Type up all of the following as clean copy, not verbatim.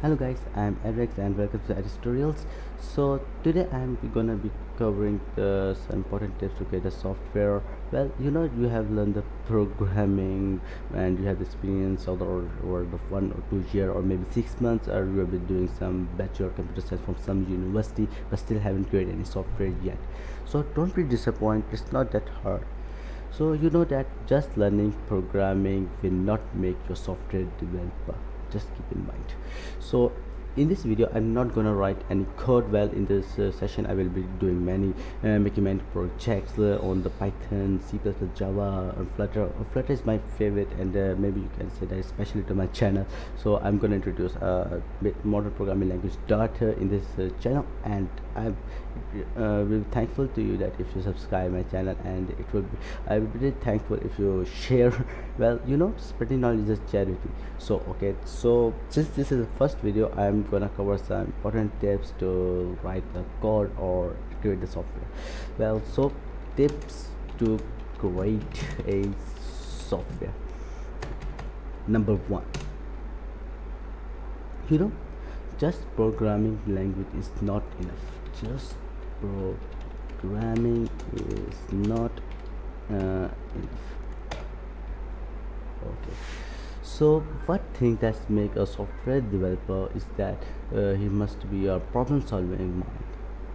Hello guys, I'm Alex and welcome to Edis Tutorials. So today I'm gonna be covering some important tips to create a software. Well, you have learned the programming and you have experience over the 1 or 2 year or maybe 6 months, or you have been doing some bachelor computer science from some university but still haven't created any software yet. So don't be disappointed, it's not that hard. So you know that just learning programming will not make your software developer. Just keep in mind. So in this video I'm not gonna write any code. Well, in this session I will be doing making many projects on the Python, C++, Java, and Flutter. Flutter is my favorite, and maybe you can say that especially to my channel. So I'm gonna introduce a modern programming language Dart in this channel, and I'm will be thankful to you that if you subscribe my channel, and I will be really thankful if you share. Well, spreading knowledge is charity. So okay, so since this is the first video, I'm gonna cover some important tips to write the code or create the software. Well, so tips to create a software. Number one, you know just programming language is not enough. Just programming is not enough. Okay, so what thing that make a software developer is that he must be a problem solving mind.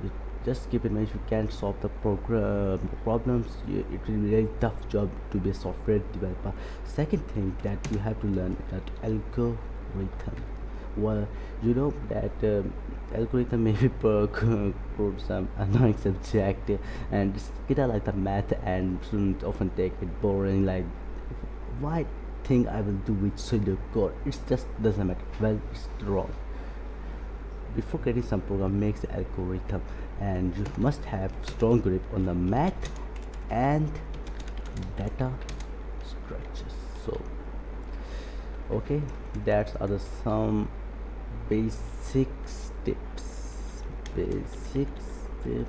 You just keep in mind, if you can't solve the problems, it will be a very tough job to be a software developer. Second thing that you have to learn is that algorithm. Well, you know that algorithm may be for some annoying subject, and it's kind of like the math, and students often take it boring, like why think I will do with pseudo code. It just doesn't matter. Well, it's wrong. Before creating some program, makes the algorithm, and you must have strong grip on the math and data structures. So okay, that's other some basic tips. Basic tips.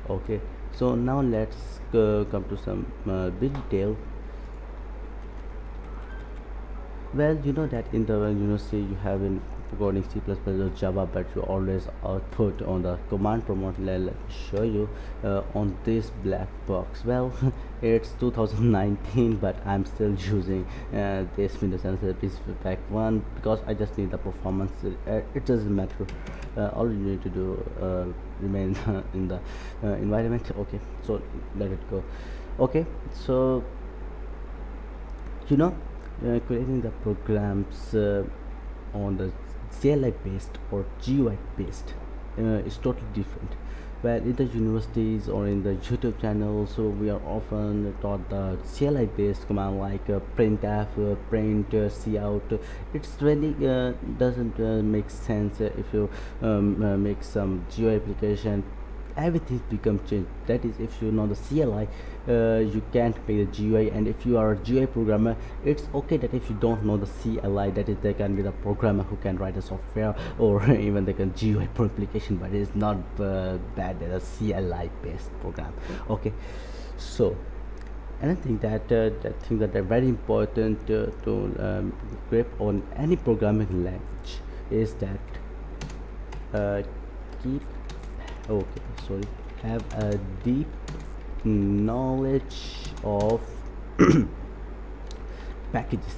Okay, so now let's come to some big detail. Well, you know that in the university you have in coding C++ or Java, but you always output on the command prompt. Let me show you on this black box. Well, it's 2019, but I'm still using this Windows NSP Pack 1 because I just need the performance. It doesn't matter. All you need to do remain in the environment. Okay, so let it go. Okay, so you know creating the programs on the CLI based or GUI based is totally different. Well, in the universities or in the YouTube channels, so we are often taught the CLI based command like printf, print, cout. It's really doesn't make sense if you make some GUI application. Everything becomes changed. That is, if you know the CLI, you can't make the GUI, and if you are a GUI programmer, it's okay that if you don't know the CLI, that is, they can be the programmer who can write a software, or even they can GUI per application, but it's not bad as a CLI based program. Okay, so another thing that are very important to grip on any programming language is that uh, keep okay sorry have a deep knowledge of packages.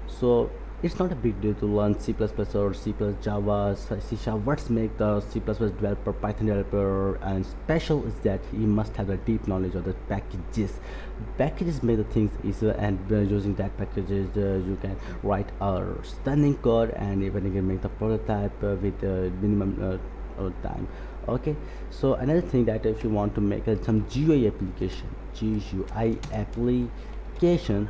So it's not a big deal to learn C++ or C plus Java, C Sharp. What's make the C++ developer, Python developer, and special is that he must have a deep knowledge of the packages. Packages make the things easier, and using that packages, you can write a stunning code, and even you can make the prototype with minimum time. Okay, so another thing that if you want to make some GUI application, GUI application,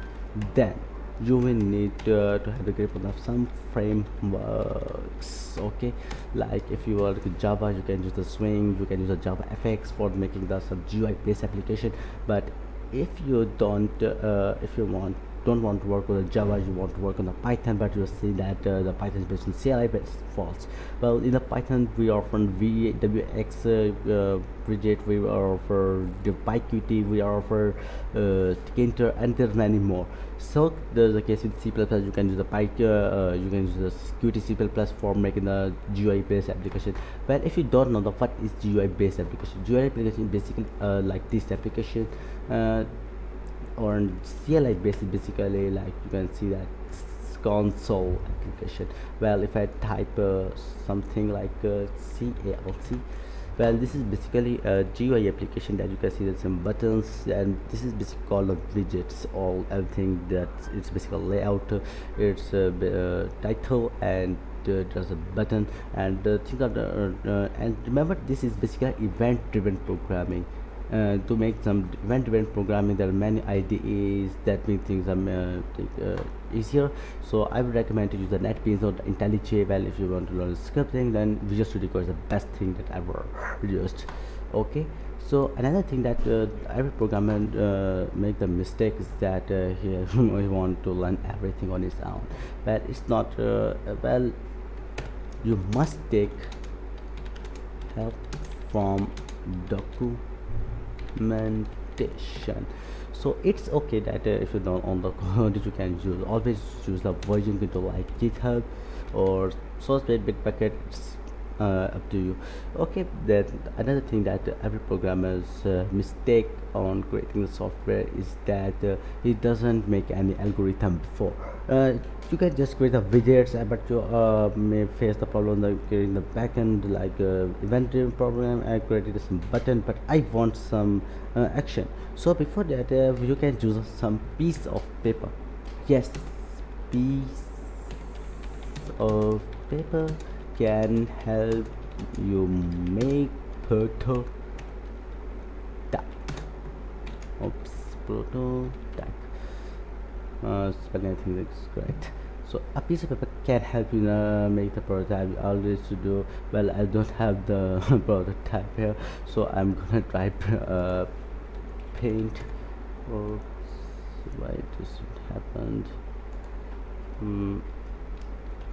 then you will need to have the grip of some frameworks. Okay, like if you are like Java, you can use the Swing, you can use the Java FX for making the some GUI based application. But if you don't if you want don't want to work on the Java, you want to work on the Python, but you see that the Python is based on CLI based faults. Well, in the Python we offer VWX widget, we offer the PyQt, we offer Tkinter, and there are many more. So there's a case with C++, you can use the you can use the Qt C++ for making the GUI based application. Well, if you don't know the what is GUI based application, GUI application basically like this application, or CLI based, basically like you can see that console application. Well, if I type something like CALC, well, this is basically a GUI application that you can see that some buttons, and this is basically called the widgets, all everything that it's basically layout, it's a title, and there's a button, and things are and remember, this is basically event driven programming. To make some event-driven programming, there are many IDEs that make things easier. So I would recommend to use the NetBeans or the IntelliJ. Well, if you want to learn scripting, then Visual Studio Code is the best thing that ever used. Okay. So another thing that every programmer make the mistake is that he he want to learn everything on his own. But it's not. Well, you must take help from documentation. So it's okay that if you don't own the code, you can use always use the version control like GitHub or SourceBase, Bitbucket. It's up to you. Okay, then another thing that every programmer's mistake on creating the software is that it doesn't make any algorithm before. You can just create the widgets, but you may face the problem of creating the backend like event-driven program. I created some button, but I want some action. So before that, you can use some piece of paper. Yes, piece of paper can help you make prototype. Oops, prototype. Spelling, I think is correct. So a piece of paper can help you make the prototype. Always to do well. I don't have the prototype here, so I'm gonna type paint. Oops, why this happened?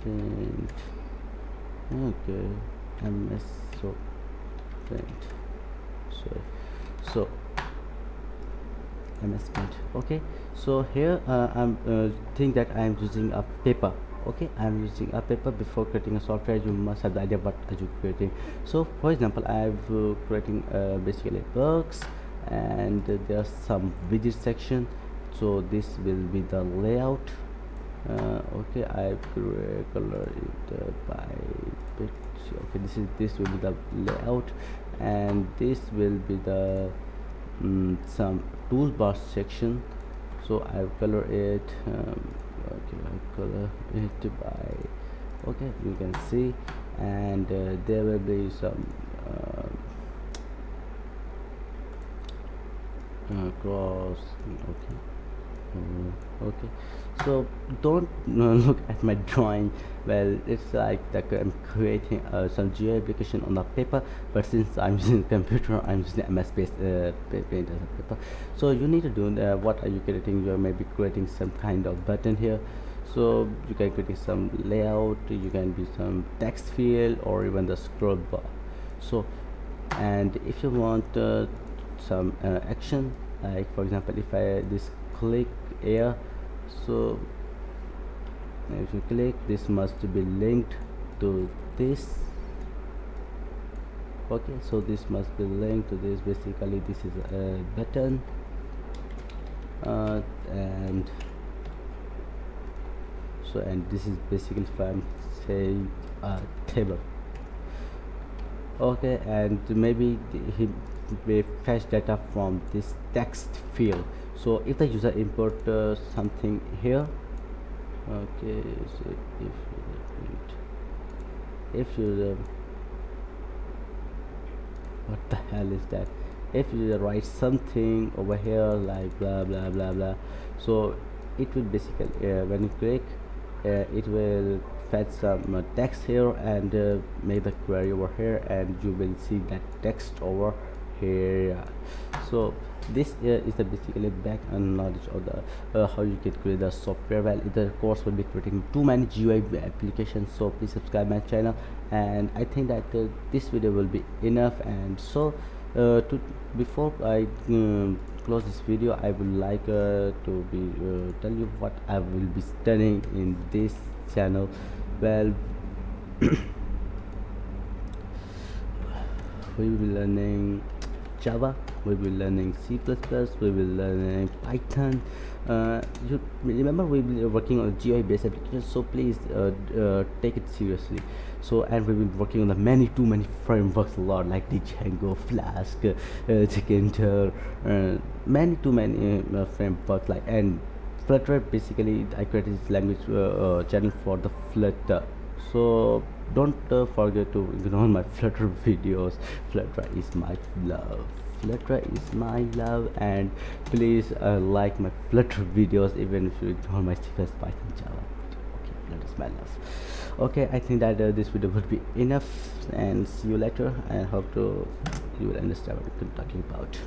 Paint. Okay, MS so paint. So MS Paint. Okay, so here I'm think that I'm using a paper. Okay, I'm using a paper. Before creating a software, you must have the idea what are you creating. So for example, I'm creating basically box, and there's some widget section. So this will be the layout. Okay, I color it by bit. Okay, this will be the layout, and this will be the some toolbar section. So I color it. Okay, I color it by. Okay, you can see, and there will be some cross. Okay. Okay, so don't look at my drawing. Well, it's like that I'm creating some GUI application on the paper, but since I'm using computer, I'm using MS Paint as a paper. So you need to do what are you creating? You may be creating some kind of button here. So you can create some layout, you can do some text field, or even the scroll bar. So, and if you want some action, like for example, if I this click here, so if you click, this must be linked to this. Okay, so this must be linked to this. Basically this is a button, and so, and this is basically if I'm saying a table. Okay, and maybe he may fetch data from this text field. So if the user import something here, okay, so if you what the hell is that, if you write something over here like blah blah blah blah, so it will basically when you click, it will fetch some text here, and make the query over here, and you will see that text over here. So This is the basically back and knowledge of the how you can create the software. Well, the course will be creating too many GUI applications, so please subscribe my channel. And I think that this video will be enough. And so to before I close this video, I would like to be tell you what I will be studying in this channel. Well, we will be learning Java, we will be learning C++, we will be learning Python. You remember we will be working on GUI based applications, so please take it seriously. So, and we will be working on the too many frameworks a lot, like the Django, Flask, Tkinter, many too many frameworks, like, and Flutter. Basically I created this language channel for the Flutter, so don't forget to ignore my Flutter videos. Flutter is my love, Flutter is my love. And please like my Flutter videos, even if you ignore my C++, Python, Java. Okay, Flutter is my love. Okay, I think that this video would be enough, and see you later. I hope to you will understand what I'm talking about.